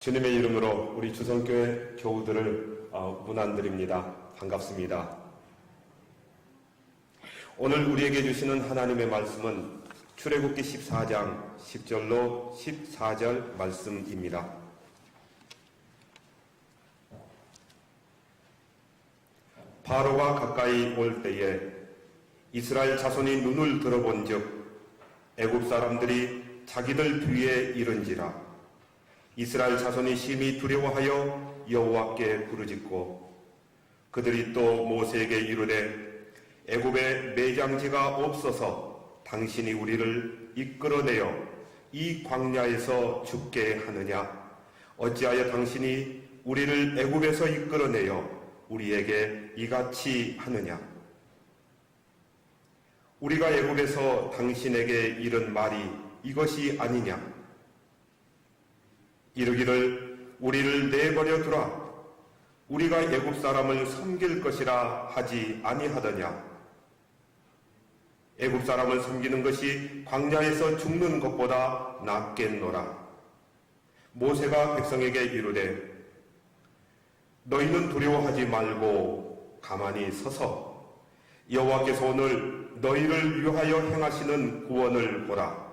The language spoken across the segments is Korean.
주님의 이름으로 우리 주성교회 교우들을 문안드립니다. 반갑습니다. 오늘 우리에게 주시는 하나님의 말씀은 출애굽기 14장 10절로 14절 말씀입니다. 바로가 가까이 올 때에 이스라엘 자손이 눈을 들어본즉 애굽 사람들이 자기들 뒤에 이른지라. 이스라엘 자손이 심히 두려워하여 여호와께 부르짖고 그들이 또 모세에게 이르되 애굽에 매장지가 없어서 당신이 우리를 이끌어내어 이 광야에서 죽게 하느냐? 어찌하여 당신이 우리를 애굽에서 이끌어내어 우리에게 이같이 하느냐? 우리가 애굽에서 당신에게 이른 말이 이것이 아니냐? 이르기를 우리를 내버려 두라. 우리가 애굽 사람을 섬길 것이라 하지 아니하더냐? 애굽 사람을 섬기는 것이 광야에서 죽는 것보다 낫겠노라. 모세가 백성에게 이르되 너희는 두려워하지 말고 가만히 서서 여호와께서 오늘 너희를 위하여 행하시는 구원을 보라.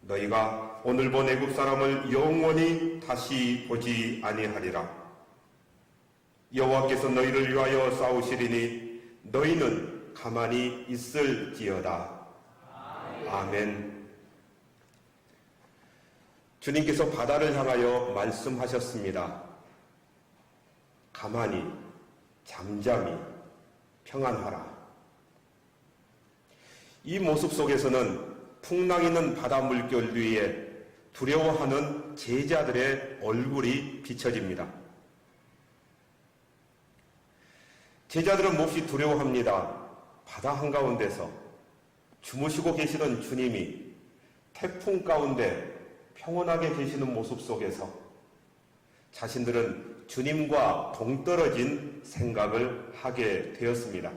너희가 오늘 본 애굽 사람을 영원히 다시 보지 아니하리라. 여호와께서 너희를 위하여 싸우시리니 너희는 가만히 있을지어다. 아멘. 주님께서 바다를 향하여 말씀하셨습니다. 가만히, 잠잠히, 평안하라. 이 모습 속에서는 풍랑 있는 바다 물결 위에 두려워하는 제자들의 얼굴이 비춰집니다. 제자들은 몹시 두려워합니다. 바다 한가운데서 주무시고 계시는 주님이 태풍 가운데 평온하게 계시는 모습 속에서 자신들은 주님과 동떨어진 생각을 하게 되었습니다.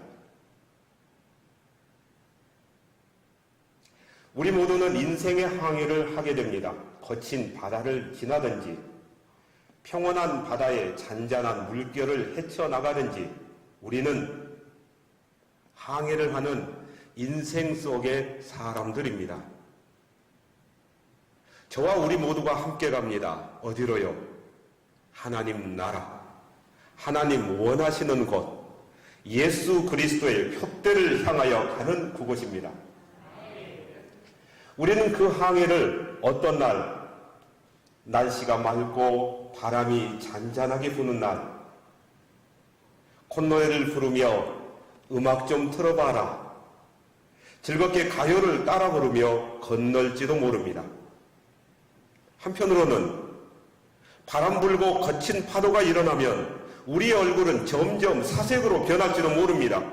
우리 모두는 인생의 항해를 하게 됩니다. 거친 바다를 지나든지 평온한 바다에 잔잔한 물결을 헤쳐나가든지 우리는 항해를 하는 인생 속의 사람들입니다. 저와 우리 모두가 함께 갑니다. 어디로요? 하나님 나라, 하나님 원하시는 곳, 예수 그리스도의 표대를 향하여 가는 그곳입니다. 우리는 그 항해를 어떤 날, 날씨가 맑고 바람이 잔잔하게 부는 날, 콧노래를 부르며 음악 좀 틀어봐라, 즐겁게 가요를 따라 부르며 건널지도 모릅니다. 한편으로는 바람 불고 거친 파도가 일어나면 우리의 얼굴은 점점 사색으로 변할지도 모릅니다.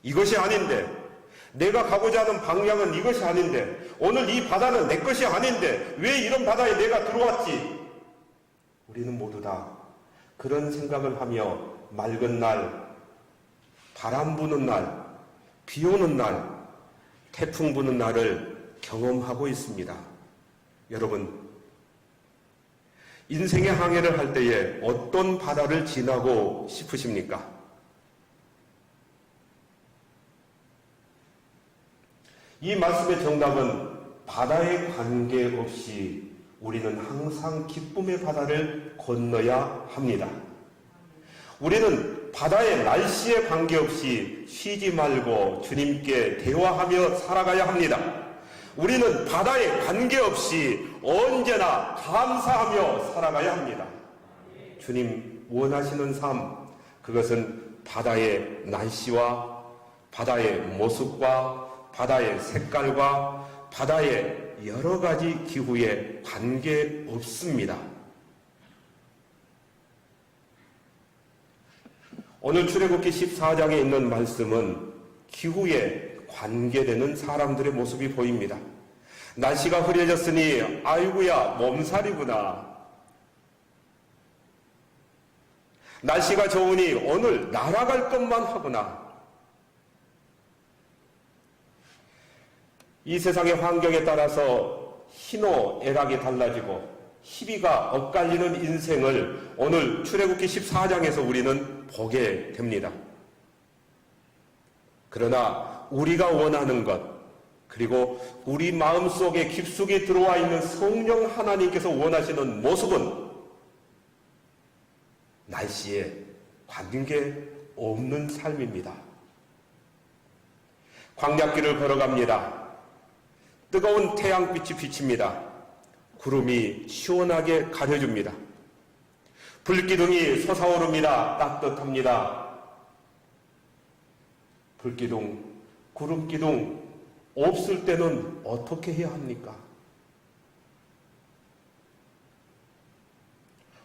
이것이 아닌데, 내가 가고자 하는 방향은 이것이 아닌데, 오늘 이 바다는 내 것이 아닌데 왜 이런 바다에 내가 들어왔지? 우리는 모두 다 그런 생각을 하며 맑은 날, 바람 부는 날, 비 오는 날, 태풍 부는 날을 경험하고 있습니다. 여러분, 인생의 항해를 할 때에 어떤 바다를 지나고 싶으십니까? 이 말씀의 정답은 바다에 관계없이 우리는 항상 기쁨의 바다를 건너야 합니다. 우리는 바다의 날씨에 관계없이 쉬지 말고 주님께 대화하며 살아가야 합니다. 우리는 바다에 관계없이 언제나 감사하며 살아가야 합니다. 주님 원하시는 삶, 그것은 바다의 날씨와 바다의 모습과 바다의 색깔과 바다의 여러 가지 기후에 관계없습니다. 오늘 출애굽기 14장에 있는 말씀은 기후에 관계되는 사람들의 모습이 보입니다. 날씨가 흐려졌으니 아이고야 몸살이구나. 날씨가 좋으니 오늘 날아갈 것만 하구나. 이 세상의 환경에 따라서 희노애락이 달라지고 희비가 엇갈리는 인생을 오늘 출애굽기 14장에서 우리는 보게 됩니다. 그러나 우리가 원하는 것, 그리고 우리 마음속에 깊숙이 들어와 있는 성령 하나님께서 원하시는 모습은 날씨에 관계 없는 삶입니다. 광야길을 걸어갑니다. 뜨거운 태양빛이 비칩니다. 구름이 시원하게 가려줍니다. 불기둥이 솟아오릅니다. 따뜻합니다. 불기둥, 구름기둥 없을 때는 어떻게 해야 합니까?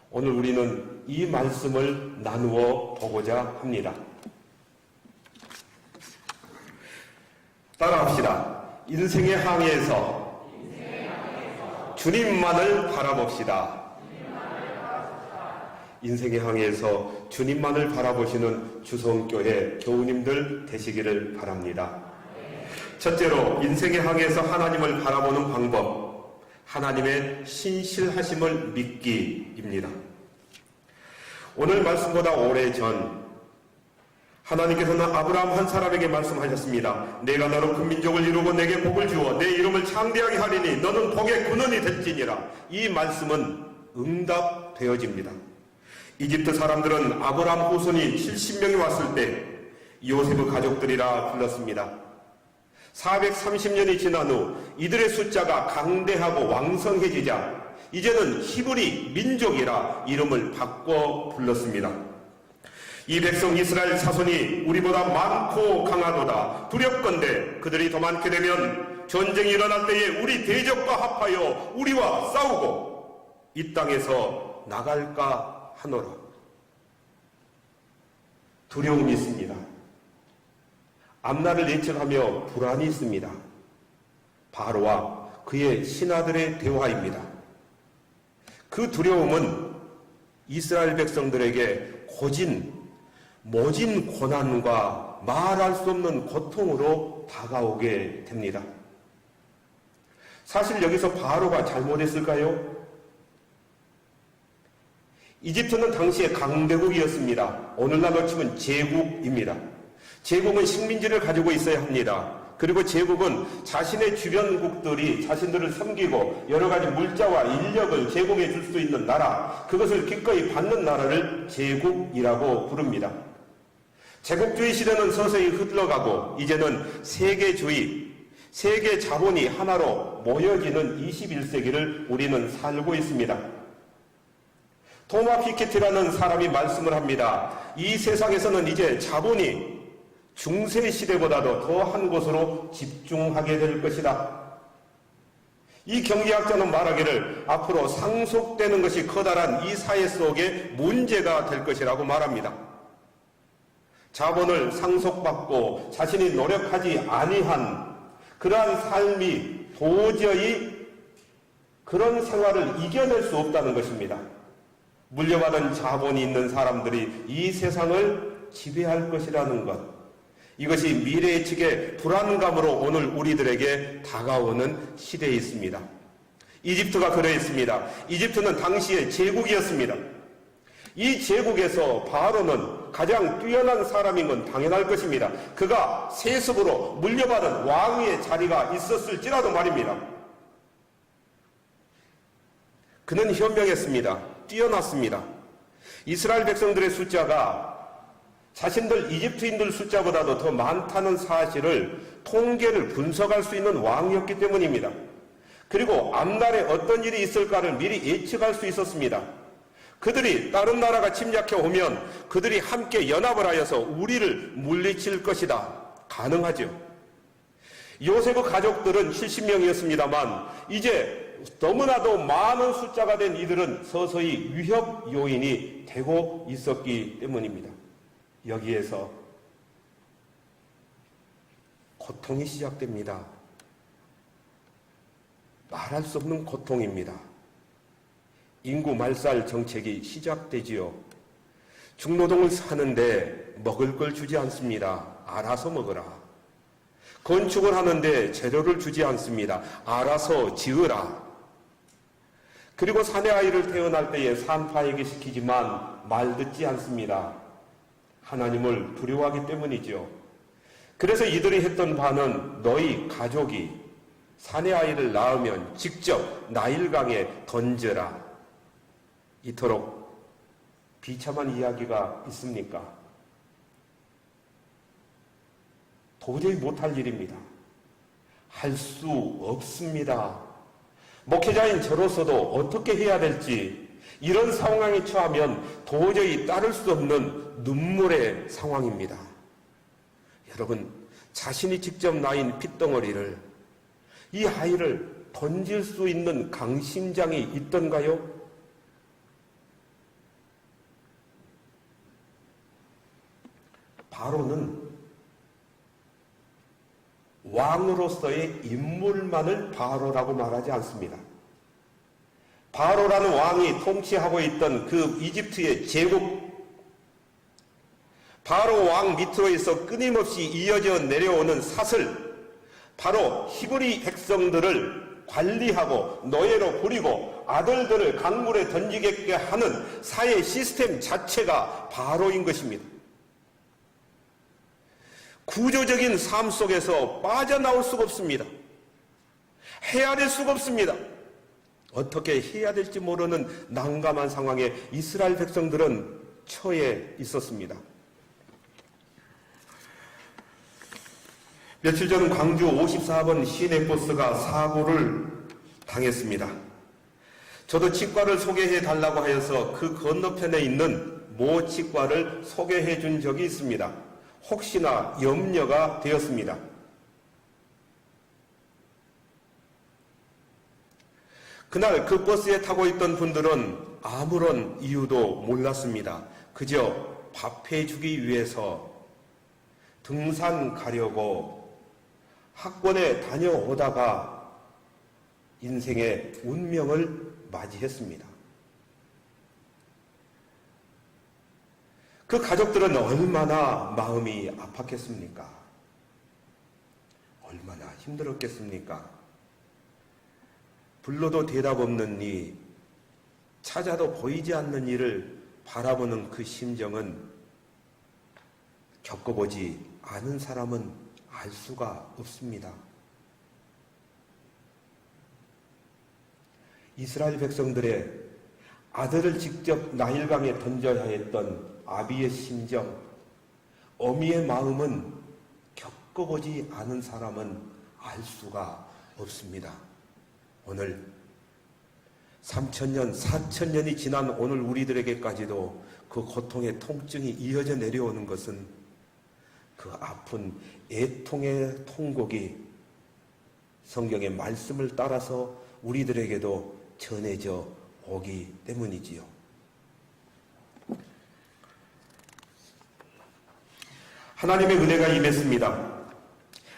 오늘 우리는 이 말씀을 나누어 보고자 합니다. 따라합시다. 인생의 항해에서 주님만을 바라봅시다. 인생의 항해에서 주님만을 바라보시는 주성교회 교우님들 되시기를 바랍니다. 첫째로 인생의 항해에서 하나님을 바라보는 방법, 하나님의 신실하심을 믿기입니다. 오늘 말씀보다 오래전 하나님께서는 아브라함 한 사람에게 말씀하셨습니다. 내가 너로 큰 민족을 이루고 내게 복을 주어 내 이름을 창대하게 하리니 너는 복의 근원이 될지니라. 이 말씀은 응답되어집니다. 이집트 사람들은 아브라함 후손이 70명이 왔을 때 요셉의 가족들이라 불렀습니다. 430년이 지난 후 이들의 숫자가 강대하고 왕성해지자 이제는 히브리 민족이라 이름을 바꿔 불렀습니다. 이 백성 이스라엘 자손이 우리보다 많고 강하도다. 두렵건대 그들이 더 많게 되면 전쟁이 일어날 때에 우리 대적과 합하여 우리와 싸우고 이 땅에서 나갈까 하노라. 두려움이 있습니다. 앞날을 예측하며 불안이 있습니다. 바로와 그의 신하들의 대화입니다. 그 두려움은 이스라엘 백성들에게 모진 고난과 말할 수 없는 고통으로 다가오게 됩니다. 사실 여기서 바로가 잘못했을까요? 이집트는 당시에 강대국이었습니다. 오늘날로 치면 제국입니다. 제국은 식민지를 가지고 있어야 합니다. 그리고 제국은 자신의 주변국들이 자신들을 섬기고 여러 가지 물자와 인력을 제공해 줄 수 있는 나라, 그것을 기꺼이 받는 나라를 제국이라고 부릅니다. 제국주의 시대는 서서히 흘러가고 이제는 세계주의, 세계 자본이 하나로 모여지는 21세기를 우리는 살고 있습니다. 토마 피케티라는 사람이 말씀을 합니다. 이 세상에서는 이제 자본이 중세 시대보다도 더 한 곳으로 집중하게 될 것이다. 이 경제학자는 말하기를 앞으로 상속되는 것이 커다란 이 사회 속에 문제가 될 것이라고 말합니다. 자본을 상속받고 자신이 노력하지 아니한 그러한 삶이 도저히 그런 생활을 이겨낼 수 없다는 것입니다. 물려받은 자본이 있는 사람들이 이 세상을 지배할 것이라는 것, 이것이 미래 예측의 불안감으로 오늘 우리들에게 다가오는 시대에 있습니다. 이집트가 그러했습니다. 이집트는 당시의 제국이었습니다. 이 제국에서 바로는 가장 뛰어난 사람인 건 당연할 것입니다. 그가 세습으로 물려받은 왕위의 자리가 있었을지라도 말입니다. 그는 현명했습니다. 뛰어났습니다. 이스라엘 백성들의 숫자가 자신들 이집트인들 숫자보다도 더 많다는 사실을 통계를 분석할 수 있는 왕이었기 때문입니다. 그리고 앞날에 어떤 일이 있을까를 미리 예측할 수 있었습니다. 그들이 다른 나라가 침략해 오면 그들이 함께 연합을 하여서 우리를 물리칠 것이다. 가능하죠. 요셉의 가족들은 70명이었습니다만 이제 너무나도 많은 숫자가 된 이들은 서서히 위협 요인이 되고 있었기 때문입니다. 여기에서 고통이 시작됩니다. 말할 수 없는 고통입니다. 인구 말살 정책이 시작되지요. 중노동을 하는데 먹을 걸 주지 않습니다. 알아서 먹어라. 건축을 하는데 재료를 주지 않습니다. 알아서 지으라. 그리고 사내 아이를 태어날 때에 산파에게 시키지만 말 듣지 않습니다. 하나님을 두려워하기 때문이죠. 그래서 이들이 했던 바는 너희 가족이 사내 아이를 낳으면 직접 나일강에 던져라. 이토록 비참한 이야기가 있습니까? 도저히 못할 일입니다. 할 수 없습니다. 목회자인 저로서도 어떻게 해야 될지 이런 상황에 처하면 도저히 따를 수 없는 눈물의 상황입니다. 여러분, 자신이 직접 낳은 핏덩어리를, 이 아이를 던질 수 있는 강심장이 있던가요? 바로는 왕으로서의 인물만을 바로라고 말하지 않습니다. 바로라는 왕이 통치하고 있던 그 이집트의 제국, 바로 왕 밑으로에서 끊임없이 이어져 내려오는 사슬, 바로 히브리 백성들을 관리하고 노예로 부리고 아들들을 강물에 던지게 하는 사회 시스템 자체가 바로인 것입니다. 구조적인 삶 속에서 빠져나올 수가 없습니다. 헤아릴 수가 없습니다. 어떻게 해야 될지 모르는 난감한 상황에 이스라엘 백성들은 처해 있었습니다. 며칠 전 광주 54번 시내버스가 사고를 당했습니다. 저도 치과를 소개해 달라고 하여서 그 건너편에 있는 모 치과를 소개해 준 적이 있습니다. 혹시나 염려가 되었습니다. 그날 그 버스에 타고 있던 분들은 아무런 이유도 몰랐습니다. 그저 밥해 주기 위해서 등산 가려고 학원에 다녀오다가 인생의 운명을 맞이했습니다. 그 가족들은 얼마나 마음이 아팠겠습니까? 얼마나 힘들었겠습니까? 불러도 대답 없는 이, 찾아도 보이지 않는 이를 바라보는 그 심정은 겪어보지 않은 사람은 알 수가 없습니다. 이스라엘 백성들의 아들을 직접 나일강에 던져야 했던 아비의 심정, 어미의 마음은 겪어보지 않은 사람은 알 수가 없습니다. 오늘 3,000년, 4,000년이 지난 오늘 우리들에게까지도 그 고통의 통증이 이어져 내려오는 것은 그 아픈 애통의 통곡이 성경의 말씀을 따라서 우리들에게도 전해져 오기 때문이지요. 하나님의 은혜가 임했습니다.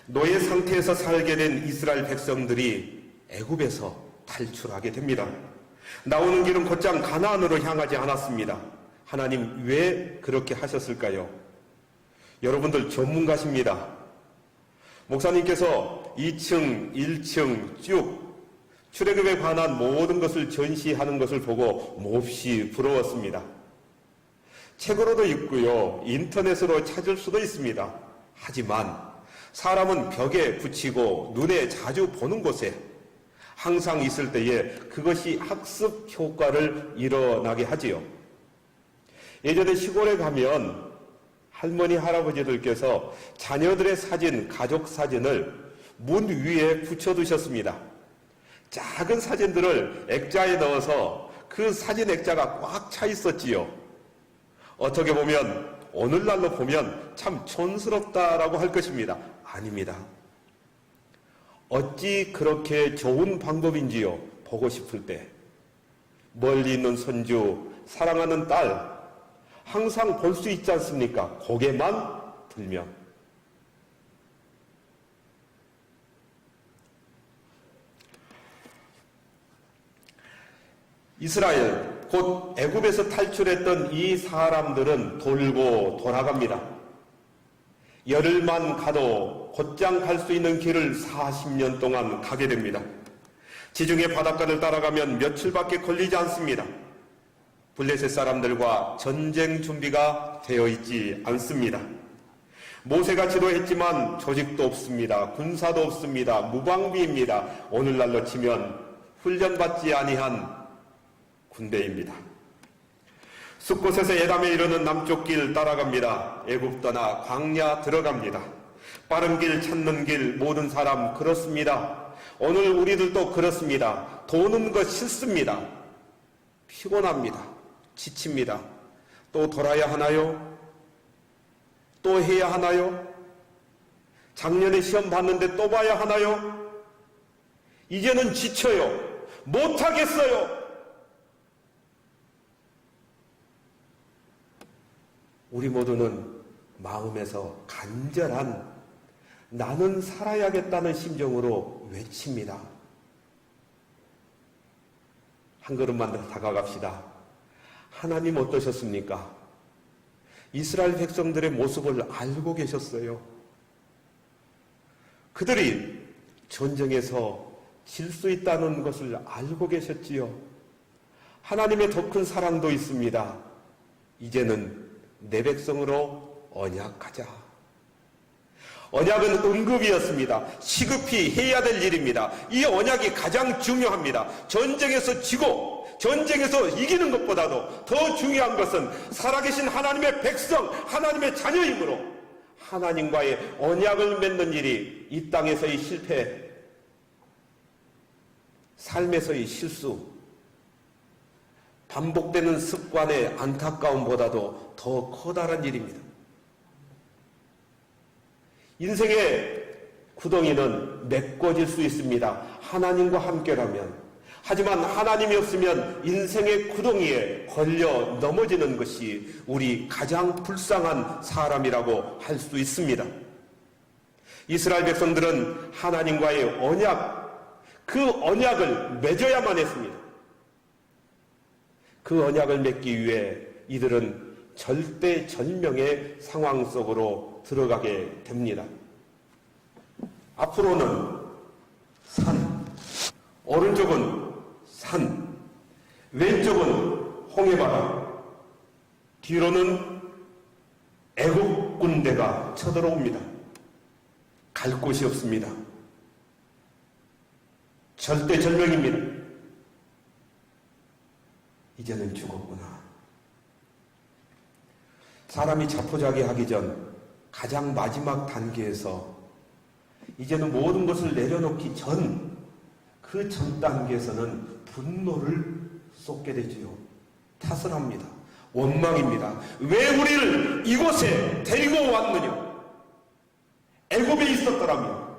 노예 상태에서 살게 된 이스라엘 백성들이 애굽에서 탈출하게 됩니다. 나오는 길은 곧장 가나안으로 향하지 않았습니다. 하나님 왜 그렇게 하셨을까요? 여러분들 전문가십니다. 목사님께서 2층, 1층 쭉 출애굽에 관한 모든 것을 전시하는 것을 보고 몹시 부러웠습니다. 책으로도 있고요, 인터넷으로 찾을 수도 있습니다. 하지만 사람은 벽에 붙이고 눈에 자주 보는 곳에 항상 있을 때에 그것이 학습 효과를 일어나게 하지요. 예전에 시골에 가면 할머니, 할아버지들께서 자녀들의 사진, 가족 사진을 문 위에 붙여두셨습니다. 작은 사진들을 액자에 넣어서 그 사진 액자가 꽉 차 있었지요. 어떻게 보면 오늘날로 보면 참 촌스럽다라고 할 것입니다. 아닙니다. 어찌 그렇게 좋은 방법인지요. 보고 싶을 때 멀리 있는 손주, 사랑하는 딸 항상 볼 수 있지 않습니까? 고개만 들면. 이스라엘, 곧 애굽에서 탈출했던 이 사람들은 돌고 돌아갑니다. 열흘만 가도 곧장 갈 수 있는 길을 40년 동안 가게 됩니다. 지중해 바닷가를 따라가면 며칠밖에 걸리지 않습니다. 블레셋 사람들과 전쟁 준비가 되어 있지 않습니다. 모세가 지도했지만 조직도 없습니다. 군사도 없습니다. 무방비입니다. 오늘날로 치면 훈련받지 아니한 군대입니다. 숲곳에서 에담에 이르는 남쪽 길 따라갑니다. 애굽 떠나 광야 들어갑니다. 빠른 길 찾는 길 모든 사람 그렇습니다. 오늘 우리들도 그렇습니다. 도는 것 싫습니다. 피곤합니다. 지칩니다. 또 돌아야 하나요? 또 해야 하나요? 작년에 시험 봤는데 또 봐야 하나요? 이제는 지쳐요. 못하겠어요. 우리 모두는 마음에서 간절한 나는 살아야겠다는 심정으로 외칩니다. 한 걸음만 더 다가갑시다. 하나님 어떠셨습니까? 이스라엘 백성들의 모습을 알고 계셨어요. 그들이 전쟁에서 질 수 있다는 것을 알고 계셨지요. 하나님의 더 큰 사랑도 있습니다. 이제는 내 백성으로 언약하자. 언약은 응급이었습니다. 시급히 해야 될 일입니다. 이 언약이 가장 중요합니다. 전쟁에서 지고 전쟁에서 이기는 것보다도 더 중요한 것은 살아계신 하나님의 백성, 하나님의 자녀이므로 하나님과의 언약을 맺는 일이 이 땅에서의 실패, 삶에서의 실수, 반복되는 습관의 안타까움보다도 더 커다란 일입니다. 인생의 구덩이는 메꿔질 수 있습니다. 하나님과 함께라면. 하지만 하나님이 없으면 인생의 구덩이에 걸려 넘어지는 것이 우리 가장 불쌍한 사람이라고 할 수 있습니다. 이스라엘 백성들은 하나님과의 언약, 그 언약을 맺어야만 했습니다. 그 언약을 맺기 위해 이들은 절대절명의 상황 속으로 들어가게 됩니다. 앞으로는 산, 오른쪽은 산, 왼쪽은 홍해바다, 뒤로는 애국 군대가 쳐들어옵니다. 갈 곳이 없습니다. 절대절명입니다. 이제는 죽었구나. 사람이 자포자기하기 전 가장 마지막 단계에서 이제는 모든 것을 내려놓기 전 그 전 단계에서는 분노를 쏟게 되지요. 탓을 합니다. 원망입니다. 왜 우리를 이곳에 데리고 왔느냐? 애굽에 있었더라면.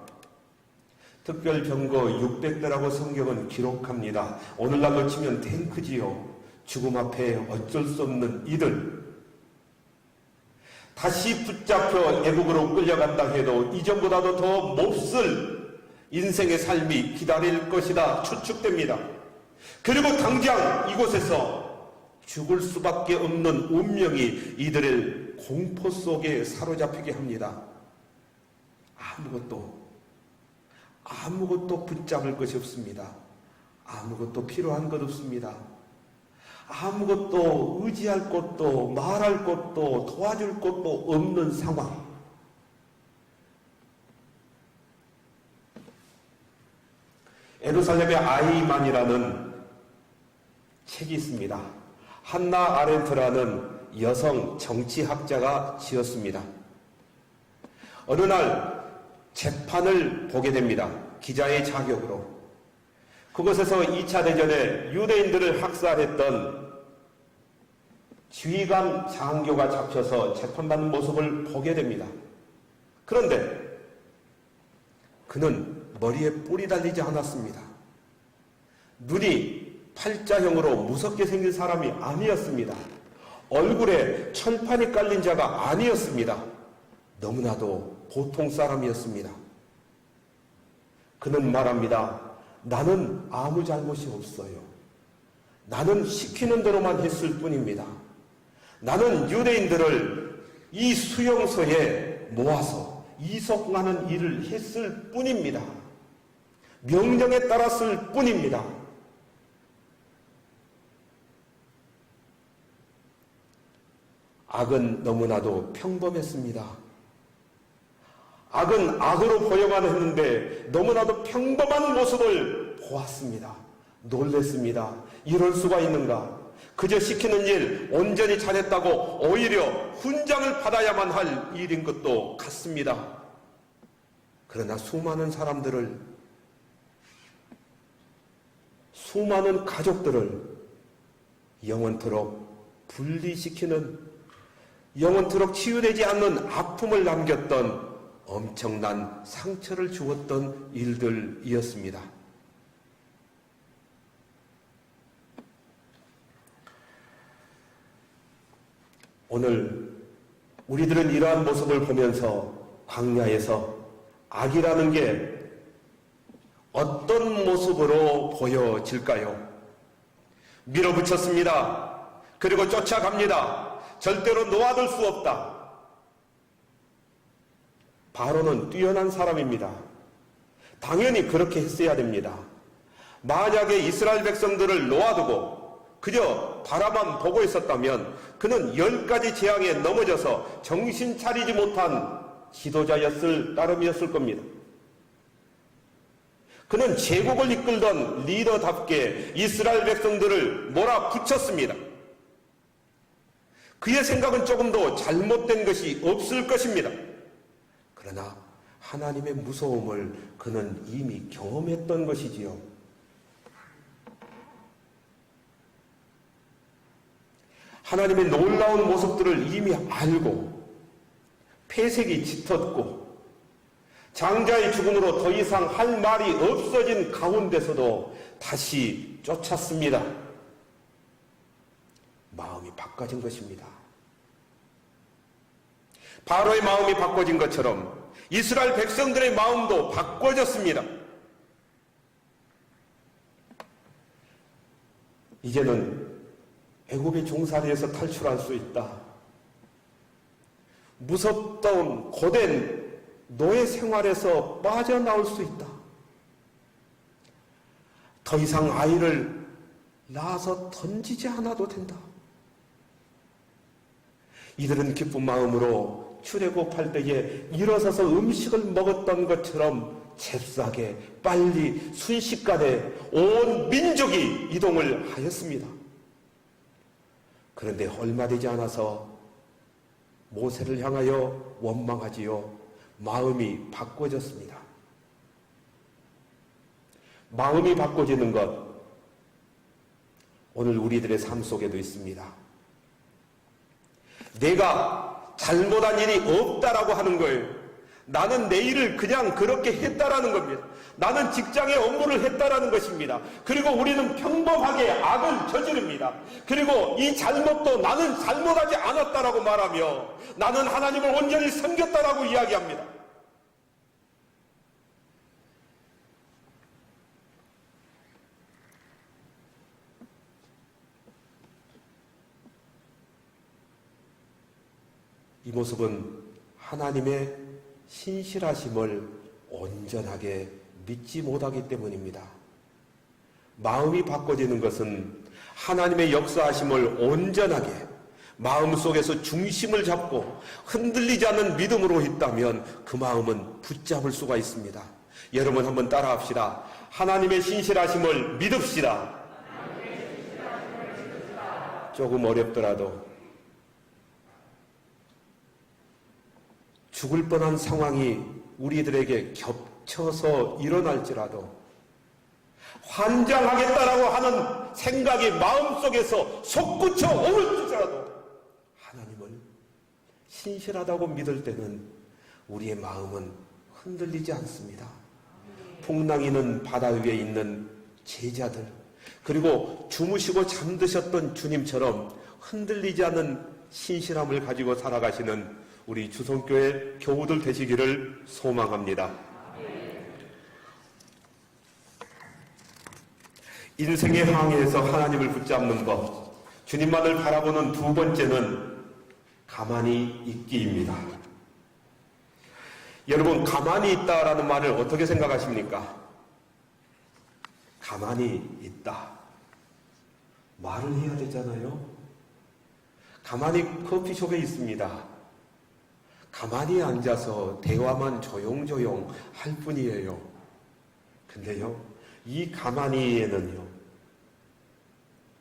특별병거 600대라고 성경은 기록합니다. 오늘날로 치면 탱크지요. 죽음 앞에 어쩔 수 없는 이들. 다시 붙잡혀 애국으로 끌려간다 해도 이전보다도 더 몹쓸 인생의 삶이 기다릴 것이다 추측됩니다. 그리고 당장 이곳에서 죽을 수밖에 없는 운명이 이들을 공포 속에 사로잡히게 합니다. 아무것도 붙잡을 것이 없습니다. 아무것도 필요한 것 없습니다. 아무것도 의지할 것도 말할 것도 도와줄 것도 없는 상황. 예루살렘의 아이만이라는 책이 있습니다. 한나 아렌트라는 여성 정치학자가 지었습니다. 어느 날 재판을 보게 됩니다. 기자의 자격으로. 그곳에서 2차 대전에 유대인들을 학살했던 지휘관 장교가 잡혀서 재판받는 모습을 보게 됩니다. 그런데 그는 머리에 뿔이 달리지 않았습니다. 눈이 팔자형으로 무섭게 생긴 사람이 아니었습니다. 얼굴에 철판이 깔린 자가 아니었습니다. 너무나도 보통 사람이었습니다. 그는 말합니다. 나는 아무 잘못이 없어요. 나는 시키는 대로만 했을 뿐입니다. 나는 유대인들을 이 수용소에 모아서 이송하는 일을 했을 뿐입니다. 명령에 따랐을 뿐입니다. 악은 너무나도 평범했습니다. 악은 악으로 보여만 했는데 너무나도 평범한 모습을 보았습니다. 놀랬습니다. 이럴 수가 있는가? 그저 시키는 일 온전히 잘했다고 오히려 훈장을 받아야만 할 일인 것도 같습니다. 그러나 수많은 사람들을, 수많은 가족들을 영원토록 분리시키는, 영원토록 치유되지 않는 아픔을 남겼던 엄청난 상처를 주었던 일들이었습니다. 오늘 우리들은 이러한 모습을 보면서 광야에서 악이라는 게 어떤 모습으로 보여질까요? 밀어붙였습니다. 그리고 쫓아갑니다. 절대로 놓아둘 수 없다. 바로는 뛰어난 사람입니다. 당연히 그렇게 했어야 됩니다. 만약에 이스라엘 백성들을 놓아두고 그저 바라만 보고 있었다면 그는 10가지 재앙에 넘어져서 정신 차리지 못한 지도자였을 따름이었을 겁니다. 그는 제국을 이끌던 리더답게 이스라엘 백성들을 몰아붙였습니다. 그의 생각은 조금도 잘못된 것이 없을 것입니다. 그러나 하나님의 무서움을 그는 이미 경험했던 것이지요. 하나님의 놀라운 모습들을 이미 알고 폐색이 짙었고 장자의 죽음으로 더 이상 할 말이 없어진 가운데서도 다시 쫓았습니다. 마음이 바꿔진 것입니다. 바로의 마음이 바꿔진 것처럼 이스라엘 백성들의 마음도 바꿔졌습니다. 이제는 애굽의 종살이에서 탈출할 수 있다. 무섭던 고된 노예 생활에서 빠져나올 수 있다. 더 이상 아이를 낳아서 던지지 않아도 된다. 이들은 기쁜 마음으로 출애굽할 때에 일어서서 음식을 먹었던 것처럼 잽싸게 빨리 순식간에 온 민족이 이동을 하였습니다. 그런데 얼마 되지 않아서 모세를 향하여 원망하지요. 마음이 바꿔졌습니다. 마음이 바꿔지는 것, 오늘 우리들의 삶 속에도 있습니다. 내가 잘못한 일이 없다라고 하는 거예요. 나는 내 일을 그냥 그렇게 했다라는 겁니다. 나는 직장에 업무를 했다라는 것입니다. 그리고 우리는 평범하게 악을 저지릅니다. 그리고 이 잘못도 나는 잘못하지 않았다라고 말하며 나는 하나님을 온전히 섬겼다라고 이야기합니다. 이 모습은 하나님의 신실하심을 온전하게 믿지 못하기 때문입니다. 마음이 바꿔지는 것은 하나님의 역사하심을 온전하게 마음속에서 중심을 잡고 흔들리지 않는 믿음으로 있다면 그 마음은 붙잡을 수가 있습니다. 여러분 한번 따라합시다. 하나님의 신실하심을 믿읍시다. 조금 어렵더라도 죽을 뻔한 상황이 우리들에게 겹쳐서 일어날지라도 환장하겠다라고 하는 생각이 마음속에서 솟구쳐 오를지라도 하나님을 신실하다고 믿을 때는 우리의 마음은 흔들리지 않습니다. 풍랑이는 바다 위에 있는 제자들, 그리고 주무시고 잠드셨던 주님처럼 흔들리지 않는 신실함을 가지고 살아가시는 우리 주성교회 교우들 되시기를 소망합니다. 인생의 항해에서 하나님을 붙잡는 것, 주님만을 바라보는 두 번째는 가만히 있기입니다. 여러분, 가만히 있다라는 말을 어떻게 생각하십니까? 가만히 있다. 말을 해야 되잖아요. 가만히 커피숍에 있습니다. 가만히 앉아서 대화만 조용조용 할 뿐이에요. 근데요, 이 가만히에는요,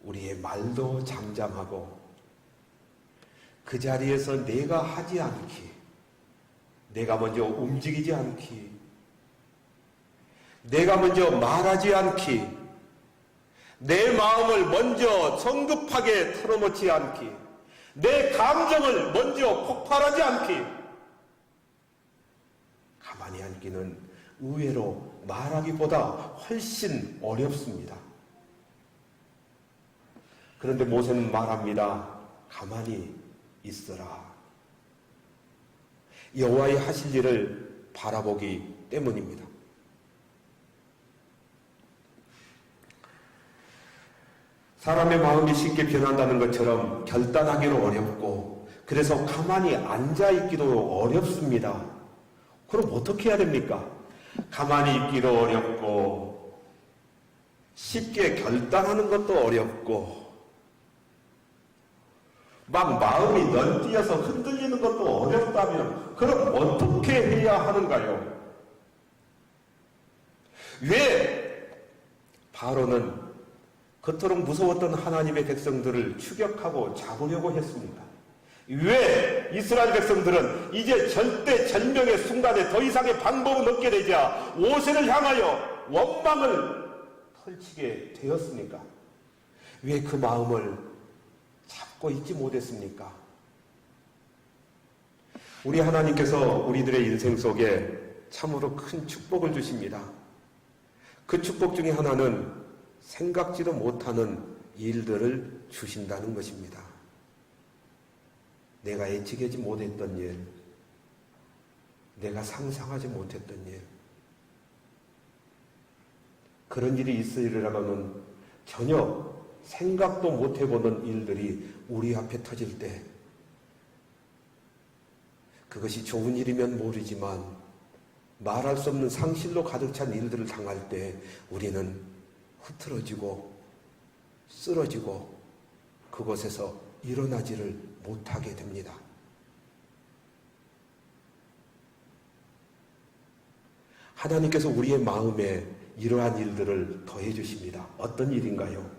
우리의 말도 잠잠하고 그 자리에서 내가 하지 않기, 내가 먼저 움직이지 않기, 내가 먼저 말하지 않기, 내 마음을 먼저 성급하게 털어놓지 않기, 내 감정을 먼저 폭발하지 않기. 가만히 앉기는 의외로 말하기보다 훨씬 어렵습니다. 그런데 모세는 말합니다. 가만히 있어라. 여호와의 하실 일을 바라보기 때문입니다. 사람의 마음이 쉽게 변한다는 것처럼 결단하기도 어렵고, 그래서 가만히 앉아있기도 어렵습니다. 그럼 어떻게 해야 됩니까? 가만히 있기도 어렵고, 쉽게 결단하는 것도 어렵고, 막 마음이 넌뛰어서 흔들리는 것도 어렵다면 그럼 어떻게 해야 하는가요? 왜 바로는 그토록 무서웠던 하나님의 백성들을 추격하고 잡으려고 했습니까? 왜 이스라엘 백성들은 이제 절대 절명의 순간에 더 이상의 방법은 없게 되자 모세를 향하여 원망을 펼치게 되었습니까? 왜 그 마음을 잡고 있지 못했습니까? 우리 하나님께서 우리들의 인생 속에 참으로 큰 축복을 주십니다. 그 축복 중에 하나는 생각지도 못하는 일들을 주신다는 것입니다. 내가 예측하지 못했던 일, 내가 상상하지 못했던 일, 그런 일이 있으리라고는 전혀 생각도 못 해보는 일들이 우리 앞에 터질 때, 그것이 좋은 일이면 모르지만 말할 수 없는 상실로 가득 찬 일들을 당할 때 우리는 흐트러지고 쓰러지고 그곳에서 일어나지를 못하게 됩니다. 하나님께서 우리의 마음에 이러한 일들을 더해 주십니다. 어떤 일인가요?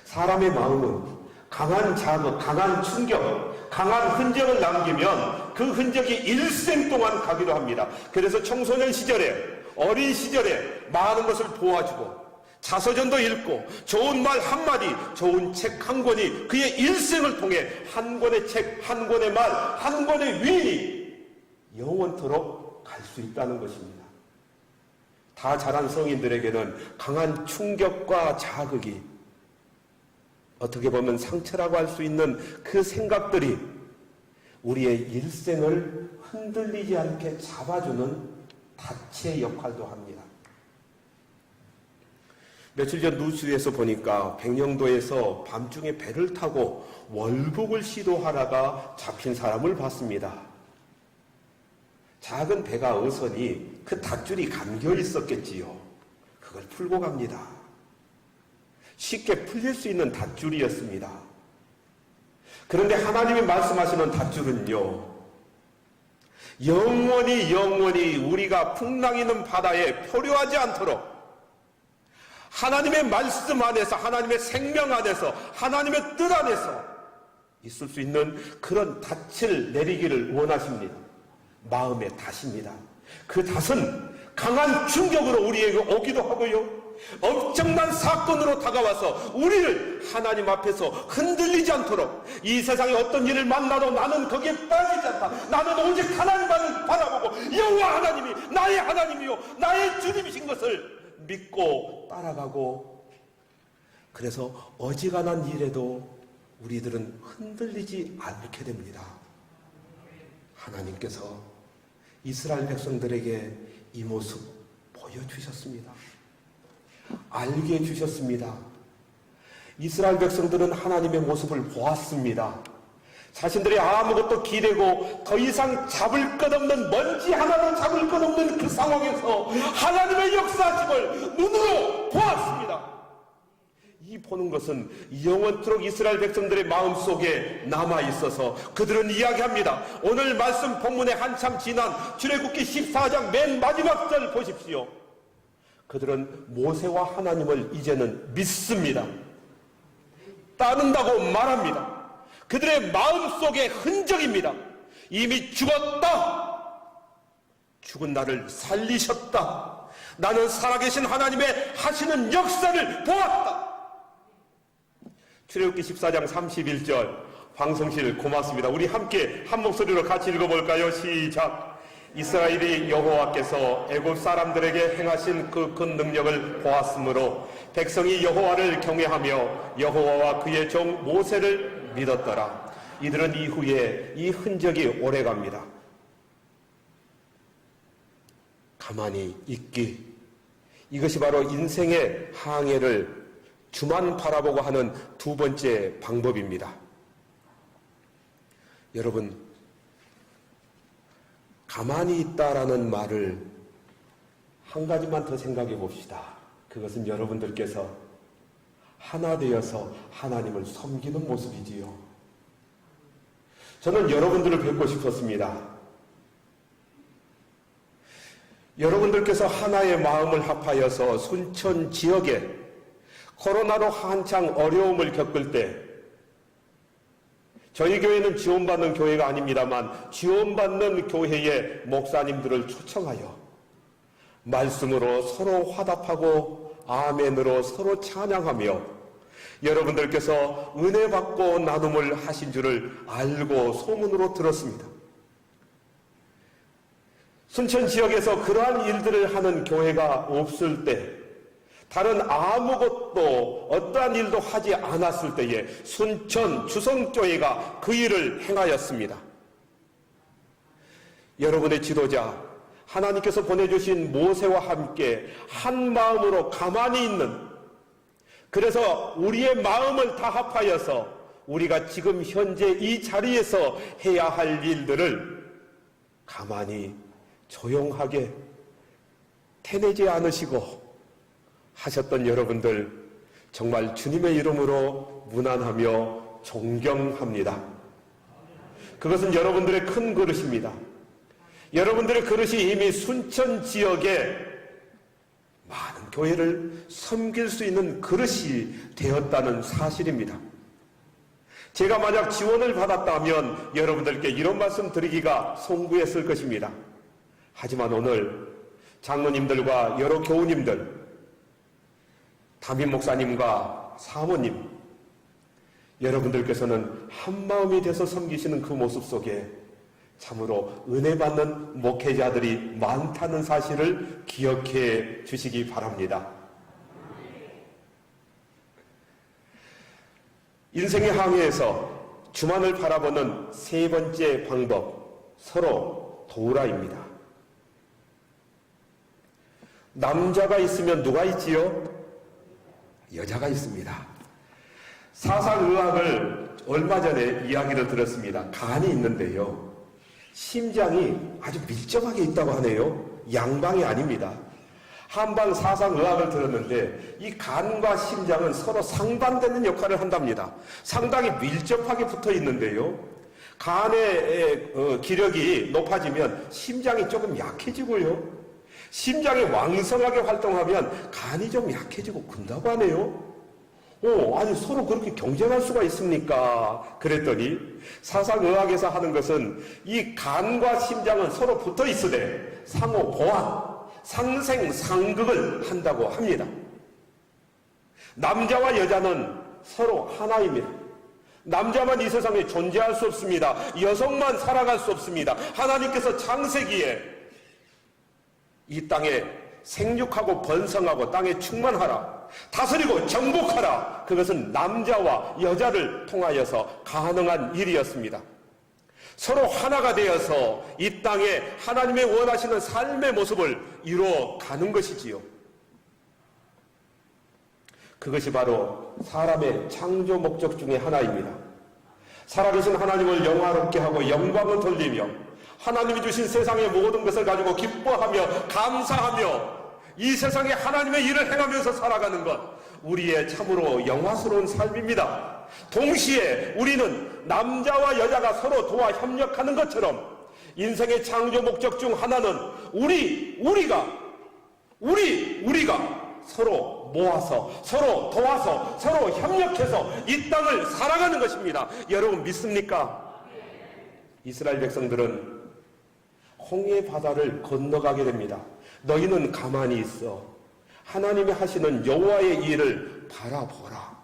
사람의 마음은 강한 자극, 강한 충격, 강한 흔적을 남기면 그 흔적이 일생 동안 가기도 합니다. 그래서 청소년 시절에, 어린 시절에 많은 것을 보아주고 자서전도 읽고 좋은 말 한마디, 좋은 책 한 권이 그의 일생을 통해 한 권의 책, 한 권의 말, 한 권의 위인이 영원토록 갈 수 있다는 것입니다. 다 자란 성인들에게는 강한 충격과 자극이, 어떻게 보면 상처라고 할 수 있는 그 생각들이 우리의 일생을 흔들리지 않게 잡아주는 닻의 역할도 합니다. 며칠 전 뉴스에서 보니까 백령도에서 밤중에 배를 타고 월북을 시도하다가 잡힌 사람을 봤습니다. 작은 배가 어선이 그 닷줄이 감겨 있었겠지요. 그걸 풀고 갑니다. 쉽게 풀릴 수 있는 닷줄이었습니다. 그런데 하나님이 말씀하시는 닷줄은요, 영원히 우리가 풍랑 있는 바다에 표류하지 않도록 하나님의 말씀 안에서, 하나님의 생명 안에서, 하나님의 뜻 안에서 있을 수 있는 그런 닻을 내리기를 원하십니다. 마음의 닻입니다. 그 닻은 강한 충격으로 우리에게 오기도 하고요, 엄청난 사건으로 다가와서 우리를 하나님 앞에서 흔들리지 않도록, 이 세상에 어떤 일을 만나도 나는 거기에 빠지지 않다, 나는 오직 하나님만을 바라보고 여호와 하나님이 나의 하나님이요 나의 주님이신 것을 믿고 따라가고, 그래서 어지간한 일에도 우리들은 흔들리지 않게 됩니다. 하나님께서 이스라엘 백성들에게 이 모습 보여주셨습니다. 알게 해주셨습니다. 이스라엘 백성들은 하나님의 모습을 보았습니다. 자신들이 아무것도 기대고 더 이상 잡을 것 없는, 먼지 하나도 잡을 것 없는 그 상황에서 하나님의 역사심을 눈으로 보았습니다. 이 보는 것은 영원토록 이스라엘 백성들의 마음속에 남아있어서 그들은 이야기합니다. 오늘 말씀 본문에 한참 지난 출애굽기 14장 맨 마지막 절 보십시오. 그들은 모세와 하나님을 이제는 믿습니다. 따른다고 말합니다. 그들의 마음속의 흔적입니다. 이미 죽었다. 죽은 나를 살리셨다. 나는 살아계신 하나님의 하시는 역사를 보았다. 출애굽기 14장 31절 황성실 고맙습니다. 우리 함께 한 목소리로 같이 읽어볼까요? 시작. 이스라엘이 여호와께서 애굽 사람들에게 행하신 그 큰 능력을 보았으므로 백성이 여호와를 경외하며 여호와와 그의 종 모세를 믿었더라. 이들은 이후에 이 흔적이 오래갑니다. 가만히 있기. 이것이 바로 인생의 항해를 주만 바라보고 하는 두 번째 방법입니다. 여러분, 가만히 있다라는 말을 한 가지만 더 생각해 봅시다. 그것은 여러분들께서 하나 되어서 하나님을 섬기는 모습이지요. 저는 여러분들을 뵙고 싶었습니다. 여러분들께서 하나의 마음을 합하여서 순천 지역에 코로나로 한창 어려움을 겪을 때, 저희 교회는 지원받는 교회가 아닙니다만 지원받는 교회의 목사님들을 초청하여 말씀으로 서로 화답하고 아멘으로 서로 찬양하며 여러분들께서 은혜 받고 나눔을 하신 줄을 알고 소문으로 들었습니다. 순천 지역에서 그러한 일들을 하는 교회가 없을 때, 다른 아무것도 어떠한 일도 하지 않았을 때에 순천 주성교회가 그 일을 행하였습니다. 여러분의 지도자 하나님께서 보내주신 모세와 함께 한 마음으로 가만히 있는, 그래서 우리의 마음을 다 합하여서 우리가 지금 현재 이 자리에서 해야 할 일들을 가만히 조용하게 태내지 않으시고 하셨던 여러분들, 정말 주님의 이름으로 문안하며 존경합니다. 그것은 여러분들의 큰 그릇입니다. 여러분들의 그릇이 이미 순천 지역에 많은 교회를 섬길 수 있는 그릇이 되었다는 사실입니다. 제가 만약 지원을 받았다면 여러분들께 이런 말씀 드리기가 송구했을 것입니다. 하지만 오늘 장로님들과 여러 교우님들, 담임 목사님과 사모님, 여러분들께서는 한마음이 돼서 섬기시는 그 모습 속에 참으로 은혜 받는 목회자들이 많다는 사실을 기억해 주시기 바랍니다. 인생의 항해에서 주만을 바라보는 세 번째 방법, 서로 도우라입니다. 남자가 있으면 누가 있지요? 여자가 있습니다. 사상의학을 얼마 전에 이야기를 들었습니다. 간이 있는데요, 심장이 아주 밀접하게 있다고 하네요. 양방이 아닙니다. 한방 사상의학을 들었는데 이 간과 심장은 서로 상반되는 역할을 한답니다. 상당히 밀접하게 붙어 있는데요, 간의 기력이 높아지면 심장이 조금 약해지고요, 심장이 왕성하게 활동하면 간이 좀 약해지고 근다고 하네요. 아니 서로 그렇게 경쟁할 수가 있습니까? 그랬더니 사상의학에서 하는 것은 이 간과 심장은 서로 붙어 있으되 상호 보완, 상생상극을 한다고 합니다. 남자와 여자는 서로 하나입니다. 남자만 이 세상에 존재할 수 없습니다. 여성만 살아갈 수 없습니다. 하나님께서 창세기에 이 땅에 생육하고 번성하고 땅에 충만하라, 다스리고 정복하라, 그것은 남자와 여자를 통하여서 가능한 일이었습니다. 서로 하나가 되어서 이 땅에 하나님의 원하시는 삶의 모습을 이루어가는 것이지요. 그것이 바로 사람의 창조 목적 중에 하나입니다. 살아계신 하나님을 영화롭게 하고 영광을 돌리며 하나님이 주신 세상의 모든 것을 가지고 기뻐하며 감사하며 이 세상에 하나님의 일을 행하면서 살아가는 것, 우리의 참으로 영화스러운 삶입니다. 동시에 우리는 남자와 여자가 서로 도와 협력하는 것처럼 인생의 창조 목적 중 하나는 우리가 서로 모아서, 서로 도와서, 서로 협력해서 이 땅을 살아가는 것입니다. 여러분 믿습니까? 이스라엘 백성들은 홍해 바다를 건너가게 됩니다. 너희는 가만히 있어. 하나님이 하시는 여호와의 일을 바라보라.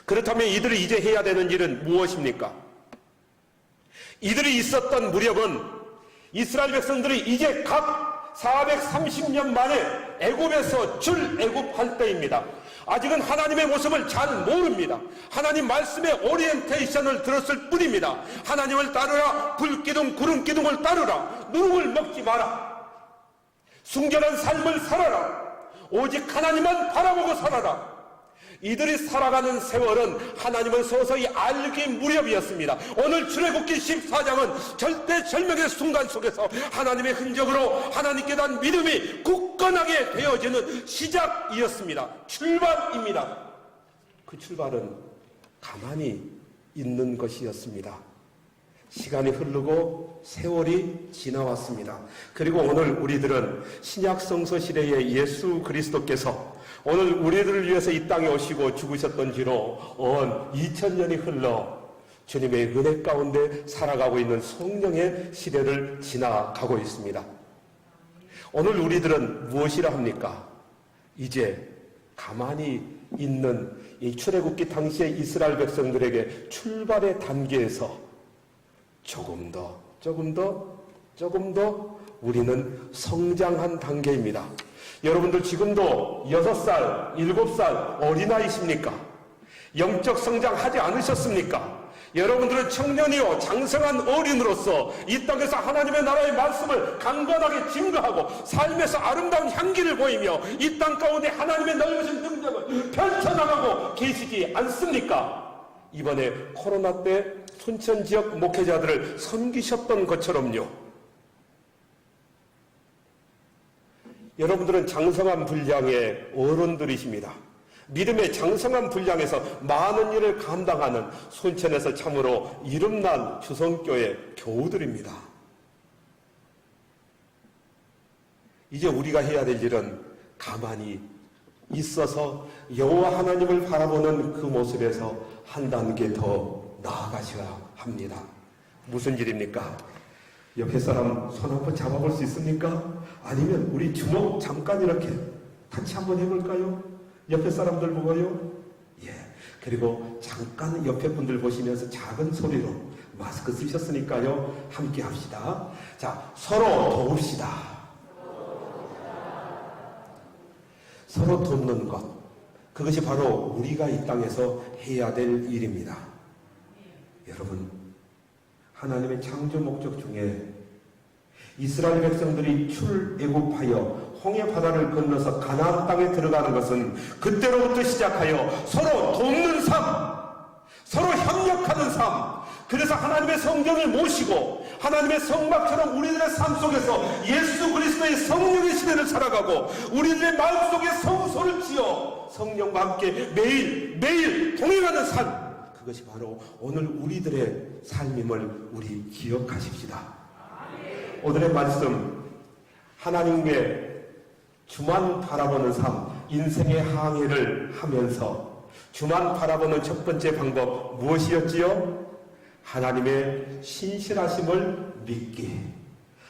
그렇다면 이들이 이제 해야 되는 일은 무엇입니까? 이들이 있었던 무렵은 이스라엘 백성들이 이제 각 430년 만에 애굽에서 출애굽할 때입니다. 아직은 하나님의 모습을 잘 모릅니다. 하나님 말씀의 오리엔테이션을 들었을 뿐입니다. 하나님을 따르라. 불기둥 구름기둥을 따르라. 누룩을 먹지 마라. 순결한 삶을 살아라. 오직 하나님만 바라보고 살아라. 이들이 살아가는 세월은 하나님을 서서히 알기 무렵이었습니다. 오늘 출애굽기 14장은 절대절명의 순간 속에서 하나님의 흔적으로 하나님께 대한 믿음이 굳건하게 되어지는 시작이었습니다. 출발입니다. 그 출발은 가만히 있는 것이었습니다. 시간이 흐르고 세월이 지나왔습니다. 그리고 오늘 우리들은 신약 성서 시대의 예수 그리스도께서 오늘 우리들을 위해서 이 땅에 오시고 죽으셨던 지로 2000년이 흘러 주님의 은혜 가운데 살아가고 있는 성령의 시대를 지나가고 있습니다. 오늘 우리들은 무엇이라 합니까? 이제 가만히 있는 이 출애굽기 당시의 이스라엘 백성들에게 출발의 단계에서 조금 더 우리는 성장한 단계입니다. 여러분들 지금도 6살, 7살 어린아이십니까? 영적 성장하지 않으셨습니까? 여러분들은 청년이요 장성한 어린으로서 이 땅에서 하나님의 나라의 말씀을 강건하게 증거하고 삶에서 아름다운 향기를 보이며 이 땅 가운데 하나님의 넓으신 능력을 펼쳐나가고 계시지 않습니까? 이번에 코로나 때 순천 지역 목회자들을 섬기셨던 것처럼요. 여러분들은 장성한 분량의 어른들이십니다. 믿음의 장성한 분량에서 많은 일을 감당하는 순천에서 참으로 이름난 주성교회 교우들입니다. 이제 우리가 해야 될 일은 가만히 있어서 여호와 하나님을 바라보는 그 모습에서 한 단계 더 나아가셔야 합니다. 무슨 일입니까? 옆에 사람 손 한번 잡아볼 수 있습니까? 아니면 우리 주먹 잠깐 이렇게 같이 한번 해볼까요? 옆에 사람들 보고요. 예. 그리고 잠깐 옆에 분들 보시면서 작은 소리로 마스크 쓰셨으니까요. 함께 합시다. 자, 서로 도웁시다. 서로 돕는 것. 그것이 바로 우리가 이 땅에서 해야 될 일입니다. 여러분, 하나님의 창조 목적 중에 이스라엘 백성들이 출애굽하여 홍해 바다를 건너서 가나안 땅에 들어가는 것은 그때로부터 시작하여 서로 돕는 삶, 서로 협력하는 삶, 그래서 하나님의 성경을 모시고 하나님의 성막처럼 우리들의 삶 속에서 예수 그리스도의 성령의 시대를 살아가고 우리들의 마음속에 성소를 지어 성령과 함께 매일 동행하는 삶, 그것이 바로 오늘 우리들의 삶임을 우리 기억하십시다. 오늘의 말씀, 하나님의 주만 바라보는 삶, 인생의 항해를 하면서 주만 바라보는 첫 번째 방법 무엇이었지요? 하나님의 신실하심을 믿기.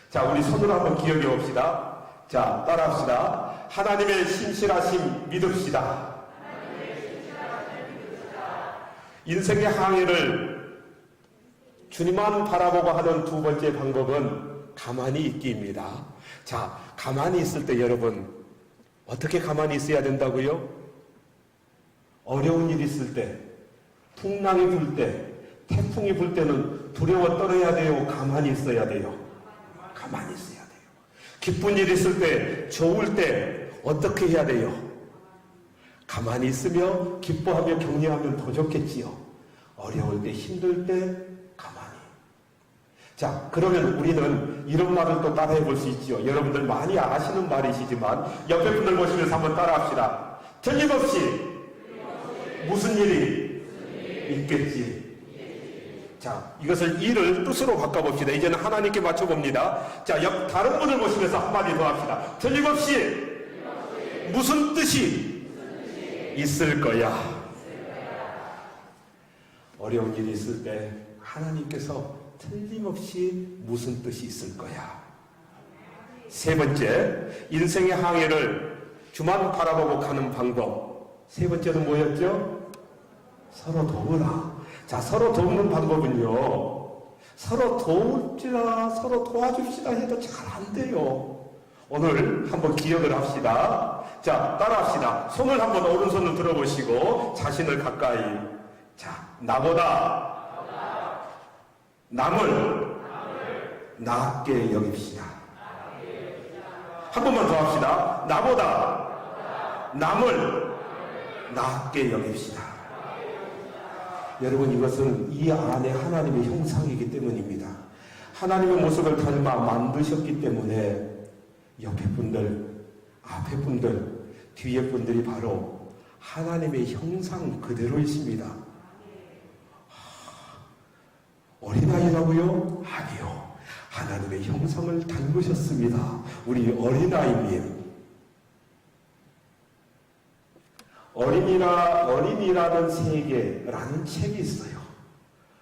자, 우리 손으로 한번 기억해 봅시다. 자, 따라합시다. 하나님의 신실하심 믿읍시다. 인생의 항해를 주님만 바라보고 하는 두 번째 방법은 가만히 있기입니다. 자, 가만히 있을 때 여러분 어떻게 가만히 있어야 된다고요? 어려운 일이 있을 때, 풍랑이 불 때, 태풍이 불 때는 두려워 떨어야 돼요? 가만히 있어야 돼요? 가만히 있어야 돼요. 기쁜 일이 있을 때, 좋을 때 어떻게 해야 돼요? 가만히 있으며 기뻐하며 격려하면 더 좋겠지요. 어려울 때, 힘들 때 가만히. 자, 그러면 우리는 이런 말을 또 따라해 볼 수 있죠. 여러분들 많이 아시는 말이시지만 옆에 분들 보시면서 한번 따라합시다. 틀림없이 무슨 일이 있겠지. 자, 이것을 일을 뜻으로 바꿔봅시다. 이제는 하나님께 맞춰봅니다. 자, 다른 분을 보시면서 한마디 더 합시다. 틀림없이 무슨 뜻이 있을 거야. 어려운 일이 있을 때 하나님께서 틀림없이 무슨 뜻이 있을 거야. 세 번째, 인생의 항해를 주만 바라보고 가는 방법. 세 번째는 뭐였죠? 서로 도우라. 자, 서로 돕는 방법은요, 서로 도울지라, 서로 도와줍시다 해도 잘 안 돼요. 오늘 한번 기억을 합시다. 자, 따라합시다. 손을 한번 오른손을 들어보시고 자신을 가까이. 자, 나보다 남을 낫게 여깁시다. 한 번만 더 합시다. 나보다 남을 낫게 여깁시다. 여러분, 이것은 이 안에 하나님의 형상이기 때문입니다. 하나님의 모습을 닮아 만드셨기 때문에 옆에 분들, 앞에 분들, 뒤에 분들이 바로 하나님의 형상 그대로이십니다. 어린아이라고요? 아니요. 하나님의 형상을 닮으셨습니다. 우리 어린아이님. 어린이라는 세계라는 책이 있어요.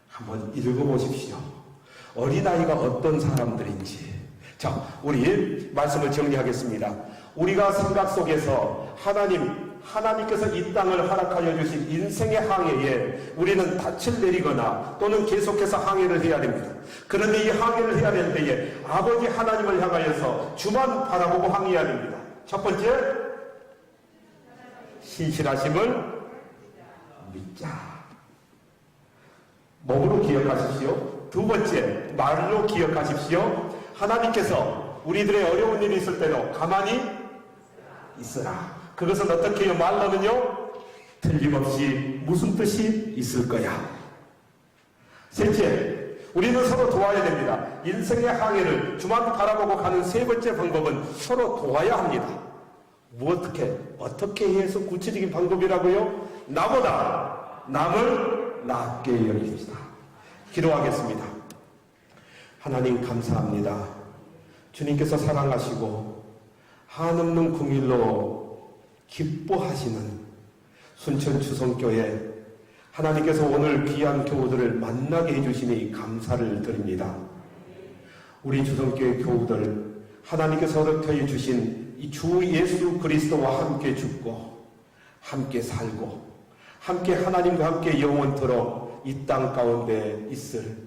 한번 읽어보십시오. 어린아이가 어떤 사람들인지. 자, 우리 말씀을 정리하겠습니다. 우리가 생각 속에서 하나님께서 이 땅을 허락하여 주신 인생의 항해에 우리는 닻을 내리거나 또는 계속해서 항해를 해야 됩니다. 그런데 이 항해를 해야 될 때에 아버지 하나님을 향하여서 주만 바라보고 항해해야 됩니다. 첫 번째, 신실하심을 믿자. 몸으로 기억하십시오. 두 번째, 말로 기억하십시오. 하나님께서 우리들의 어려운 일이 있을 때도 가만히 있으라. 그것은 어떻게 해요? 말로는요, 틀림없이 무슨 뜻이 있을 거야. 셋째, 우리는 서로 도와야 됩니다. 인생의 항해를 주만 바라보고 가는 세 번째 방법은 서로 도와야 합니다. 어떻게 해서 구체적인 방법이라고요? 나보다 남을 낫게 여깁시다. 기도하겠습니다. 하나님 감사합니다. 주님께서 사랑하시고 한없는 긍휼로 기뻐하시는 순천 주성교회 하나님께서 오늘 귀한 교우들을 만나게 해주시니 감사를 드립니다. 우리 주성교회 교우들 하나님께서 허락해 주신 이 주 예수 그리스도와 함께 죽고 함께 살고 함께 하나님과 함께 영원토록 이 땅 가운데 있을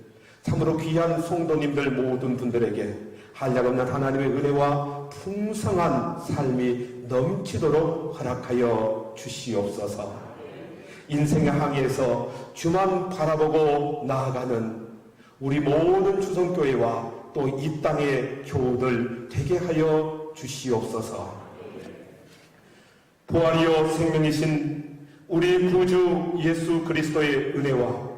참으로 귀한 성도님들 모든 분들에게 한량없는 하나님의 은혜와 풍성한 삶이 넘치도록 허락하여 주시옵소서. 인생의 항해에서 주만 바라보고 나아가는 우리 모든 주성교회와 또 이 땅의 교우들 되게 하여 주시옵소서. 부활이요 생명이신 우리 구주 예수 그리스도의 은혜와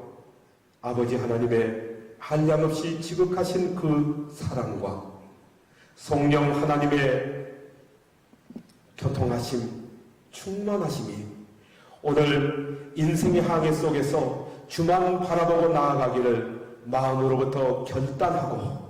아버지 하나님의 한량없이 지극하신 그 사랑과 성령 하나님의 교통하심, 충만하심이 오늘 인생의 항해 속에서 주만 바라보고 나아가기를 마음으로부터 결단하고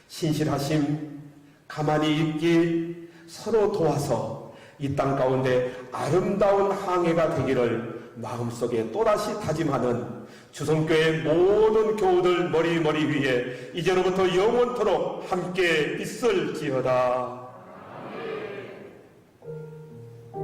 신실하심, 가만히 있기, 서로 도와서 이 땅 가운데 아름다운 항해가 되기를 마음속에 또다시 다짐하는 주성교회 모든 교우들 머리 위에 이제로부터 영원토록 함께 있을지어다.